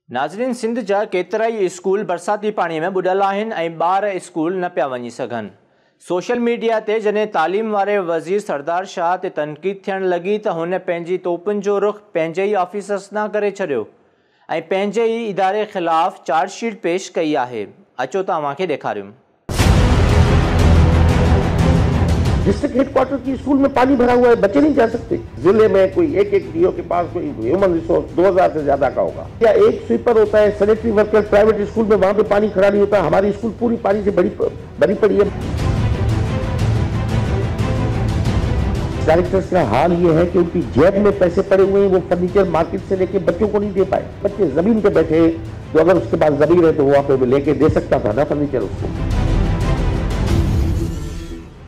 नाज़रीन, सिंध जा केतराई स्कूल बरसाती पानी में बुॾल आहिनि ऐं ॿार स्कूल न पिया वञी सघनि। सोशल मीडिया ते जॾहिं तालीम वारे वज़ीर सरदार शाह ते तनक़ीद थियण लॻी त हुन पंहिंजी तोपुनि जो रुख़ पंहिंजे ई ऑफिसर्स सां करे छॾियो ऐं पंहिंजे ई इदारे ख़िलाफ़ चार्जशीट पेश कई आहे। अचो तव्हांखे ॾेखारियूं। डिस्ट्रिक्ट हेडक्वार्टर की स्कूल में पानी भरा हुआ है, बच्चे नहीं जा सकते। जिले में कोई एक डीओ के पास कोई ह्यूमन रिसोर्स 2000 से ज्यादा का होगा, या एक स्वीपर होता है, सैनिटरी वर्कर प्राइवेट स्कूल में वहां पे पानी खड़ा नहीं होता। हमारी स्कूल पूरी पानी से भरी पड़ी है। डायरेक्टर्स का हाल ये है कि उनकी जेब में पैसे पड़े हुए हैं, वो फर्नीचर मार्केट से लेके बच्चों को नहीं दे पाए। बच्चे जमीन पे बैठे, तो अगर उसके पास जमीन है तो वो वहां पे लेके दे सकता था ना फर्नीचर उसको।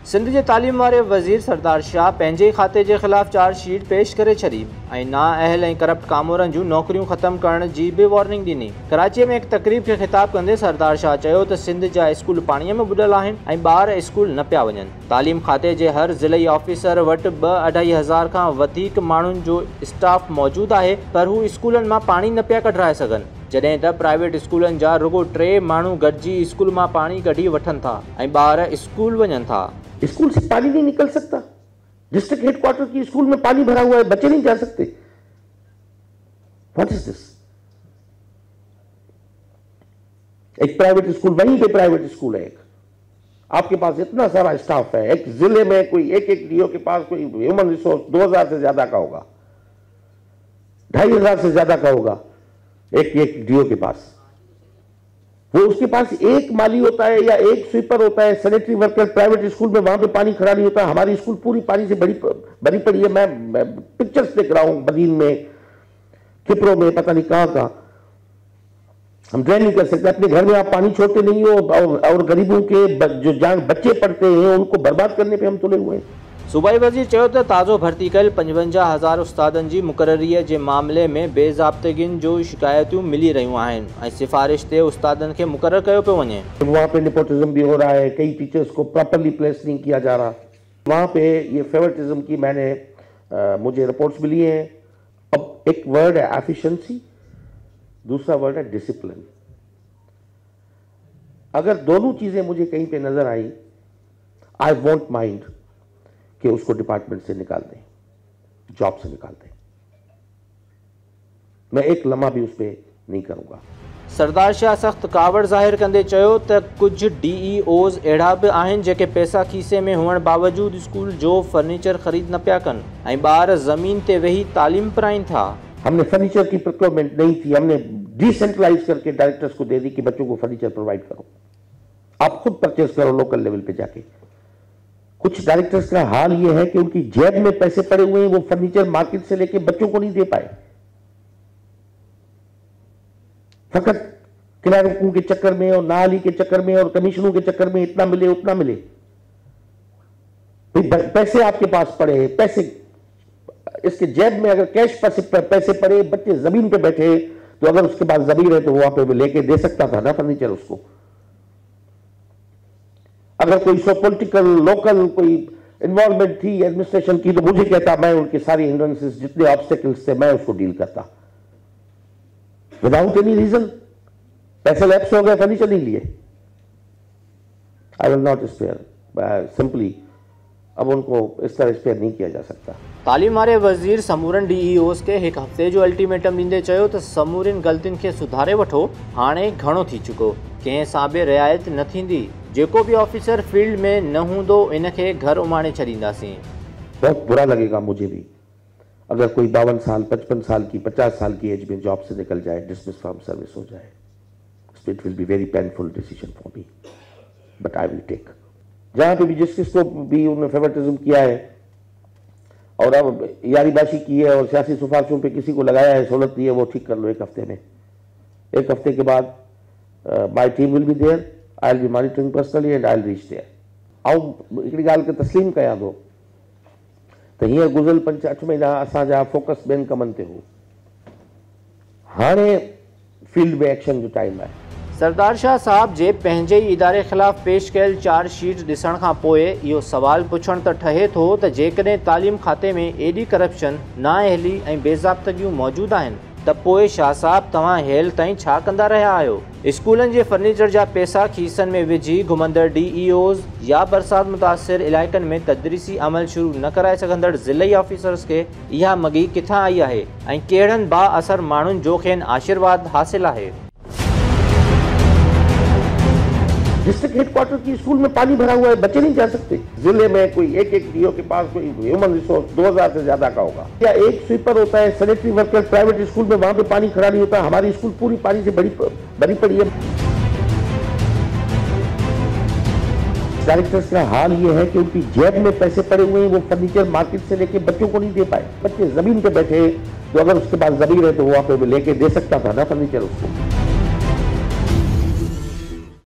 सिंध जे तालीम वारे वज़ीर सरदार शाह पंहिंजे खाते जे ख़िलाफ़ चार्जशीट पेश करे छॾी ऐं नाअहल ऐं करप्ट कामोरनि जूं नौकरियूं ख़त्म करण जी बि वार्निंग ॾिनी। कराचीअ में हिकु तक़रीब खे ख़िताब कंदे सरदार शाह चयो त सिंध जा स्कूल पाणीअ में बुॾल आहिनि ऐं ॿार स्कूल न पिया वञनि। तालीम खाते जे हर ज़िलई ऑफिसर वटि 2-2.5 हज़ार खां वधीक माण्हुनि जो स्टाफ मौजूदु आहे, पर हू स्कूलनि मां पाणी न पिया कढाए सघनि, जॾहिं त प्राइवेट स्कूलनि जा रुगो 3 माण्हू गॾिजी स्कूल मां पाणी कढी वठनि था ऐं ॿार स्कूल वञनि था। स्कूल से पानी नहीं निकल सकता। डिस्ट्रिक्ट हेडक्वार्टर की स्कूल में पानी भरा हुआ है, बच्चे नहीं जा सकते। What is this? एक प्राइवेट स्कूल, वहीं पे प्राइवेट स्कूल है, एक आपके पास इतना सारा स्टाफ है, एक जिले में कोई एक डीओ के पास कोई ह्यूमन रिसोर्स 2000 से ज्यादा का होगा, 2500 से ज्यादा का होगा एक डीओ के पास। वो उसके पास एक माली होता है या एक स्वीपर होता है, सैनिटरी वर्कर प्राइवेट स्कूल में वहां पे पानी खड़ा नहीं होता। हमारी स्कूल पूरी पानी से भरी पड़ी है। मैं पिक्चर्स देख रहा हूं, बदीन में, किपरो में, पता नहीं कहां। हम ड्रेन नहीं कर सकते। अपने घर में आप पानी छोड़ते नहीं हो, और गरीबों के जो बच्चे पढ़ते हैं उनको बर्बाद करने पे हम तुले हुए हैं। सूबाई वज़ीर चयो त ताज़ो भर्ती कयल 55,000 उस्तादनि जी मुक़ररीअ जे मामले में बेज़ाब्तगियुनि जो शिकायतूं मिली रहियूं आहिनि ऐं सिफ़ारिश ते उस्तादनि खे मुक़ररु कयो पियो वञे। वहाँ पे नेपोटिज्म भी हो रहा है, कई टीचर्स को प्रॉपरली प्लेस नहीं किया जा रहा। वहाँ पे ये फेवरेटिज्म की मुझे रिपोर्ट्स मिली हैं। अब एक वर्ड है एफिशिएंसी, दूसरा वर्ड है डिसिप्लिन। अगर दोनों चीजें मुझे कहीं पे नजर आई, आई वोंट माइंड कि उसको डिपार्टमेंट से निकाल दें, जॉब से निकाल दें। मैं एक लम्हा भी उस पर नहीं करूंगा। सरदार शाह सख्त कावड़ ज़ाहिर कंदे चयो त कुछ DEOs अहिड़ा बि आहिनि जेके पैसा खीसे में हुअण बावजूद स्कूल जो फर्नीचर ख़रीद न पिया कनि ऐं ॿार ज़मीन ते वेही तालीम पढ़ाइनि था। हमने फर्नीचर की प्रोक्योरमेंट नहीं थी, हमने डिसेंट्रलाइज करके डायरेक्टर्स को दे दी कि बच्चों को फर्नीचर प्रोवाइड करो, आप खुद परचेज करो लोकल लेवल पे जाके। कुछ डायरेक्टर्स का हाल ये है कि उनकी जेब में पैसे पड़े हुए हैं, वो फर्नीचर मार्केट से लेके बच्चों को नहीं दे पाए। फकत किरायों के चक्कर में और नाली के चक्कर में और कमीशनों के चक्कर में इतना मिले उतना मिले। पैसे आपके पास पड़े, पैसे इसके जेब में अगर कैश पैसे पड़े, बच्चे जमीन पे बैठे, तो अगर उसके पास जमीन है तो वो वहां पे लेके दे सकता था ना फर्नीचर उसको। अगर कोई सो पॉलिटिकल लोकल कोई इन्वॉल्वमेंट थी एडमिनिस्ट्रेशन की, तो मुझे कहता, मैं उनके सारी हिंड्रेंसेस जितने ऑब्स्टेकल्स थे मैं उसको डील करता विदाउट एनी रीजन। पैसे लैप्स हो गए, फर्नीचर नहीं लिए, I will not spare simply. अब उनको इस तरह स्पेयर नहीं किया जा सकता। तालीम वारे वज़ीर समूरनि DEOs खे हिकु हफ़्ते जो अल्टीमेटम ॾींदे चयो त समूरनि ग़लतियुनि खे सुधारे वठो, हाणे घणो थी चुको, कंहिं सां बि रिआयत न थींदी। जेको भी ऑफिसर फील्ड में न हूंदो इनखे घर उमाणे छॾींदासीं। बहुत बुरा लगेगा मुझे भी अगर कोई 52 साल 55 साल की 50 साल की एज में जॉब से निकल जाए, डिसमिस फ्रॉम सर्विस हो जाए। It will be very painful decision for me, but I will take. जहां पे भी जिसको भी उन्होंने फेवरेटिज्म किया है और अब यारीबाशी की है और सियासी सिफारिशों पे किसी को लगाया है, सहूलत दी है, वो ठीक कर लो एक हफ्ते में। एक हफ्ते के बाद my team will be there, I will be monitoring personally and I will reach there. ऐं हिकिड़ी ॻाल्हि खे तस्लीम कयां थो त हींअर गुज़िरियल 5-8 महीना असांजा फोकस ॿियनि कमनि ते हो, हाणे फील्ड में एक्शन जो टाइम आहे। सरदार शाह साहब जे पंहिंजे ई इदारे ख़िलाफ़ पेश कयल चार्जशीट ॾिसण खां पोइ इहो सवाल पुछण त ठहे थो त जेकॾहिं तालीम खाते में एॾी करप्शन, नाअहली ऐं बेज़ाब्तगियूं मौजूदु आहिनि त पोइ शाह साहब तव्हां हेल ताईं छा कंदा रहिया आहियो? स्कूलनि जे फर्नीचर जा पैसा खीसनि में विझी घुमंदड़ DEOs या बरसात मुतासिर इलाइक़नि में तदरीसी अमल शुरू न कराए सघंदड़ ज़िलई ऑफिसर्स खे इहा मगी किथां आई आहे ऐं कहिड़नि बाअसर माण्हुनि जो खेनि आशीर्वाद हासिल आहे? डिस्ट्रिक्ट हेडक्वार्टर की स्कूल में पानी भरा हुआ है, बच्चे नहीं जा सकते। जिले में कोई एक DO के पास कोई ह्यूमन रिसोर्स 2000 से ज्यादा का होगा, या एक स्वीपर होता है, सैनिटरी वर्कर प्राइवेट स्कूल में वहां पे पानी खड़ा नहीं होता। हमारी स्कूल पूरी पानी से भरी पड़ी है। डायरेक्टर्स का हाल ये है कि उनकी जेब में पैसे पड़े हुए हैं, वो फर्नीचर मार्केट से लेके बच्चों को नहीं दे पाए। बच्चे जमीन पे बैठे, तो अगर उसके पास जमीन है तो वो वहां पे लेके दे सकता था ना फर्नीचर उसको।